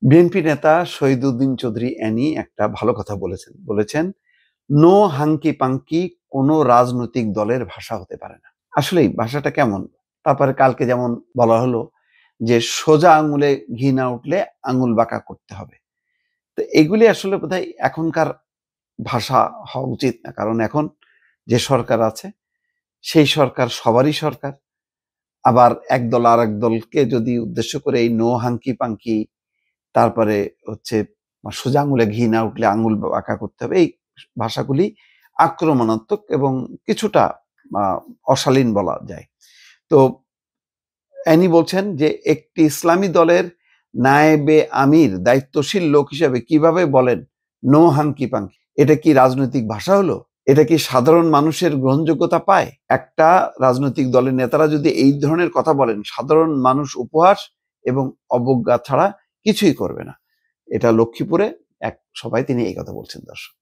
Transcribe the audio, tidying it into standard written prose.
BNP নেতা Shahiduddin Chowdhury Annie একটা ভালো কথা বলেছেন নো হাঙ্কি পাঙ্কি কোনো রাজনৈতিক দলের ভাষা হতে পারে না। আসলেই ভাষাটা কেমন? তারপরে কালকে যেমন বলা হলো যে সোজা আঙুলে ঘি না উঠলে আঙুল বাঁকা করতে হবে। তো এগুলি আসলে বোধহয় এখনকার ভাষা হওয়া উচিত না, কারণ এখন যে সরকার আছে সেই সরকার সবারই সরকার। আবার একদল আর এক দলকে যদি উদ্দেশ্য করে এই নো হাঙ্কি পাঙ্কি, তারপরে হচ্ছে সোজা আঙুলে ঘি না উঠলে আঙুল বাঁকা করতে হবে, এই ভাষাগুলি আক্রমণাত্মক এবং কিছুটা অশালীন বলা যায়। তো অ্যানি বলছেন যে একটি ইসলামী দলের নায়েবে আমির দায়িত্বশীল লোক হিসেবে কিভাবে বলেন নো হাঙ্কি পাঙ্কি? এটা কি রাজনৈতিক ভাষা হলো? এটা কি সাধারণ মানুষের গ্রহণযোগ্যতা পায়? একটা রাজনৈতিক দলের নেতারা যদি এই ধরনের কথা বলেন, সাধারণ মানুষ উপহাস এবং অবজ্ঞা ছাড়া কিছুই করবে না। এটা লক্ষ্মীপুরে এক সভায় তিনি এই কথা বলছেন। দর্শক।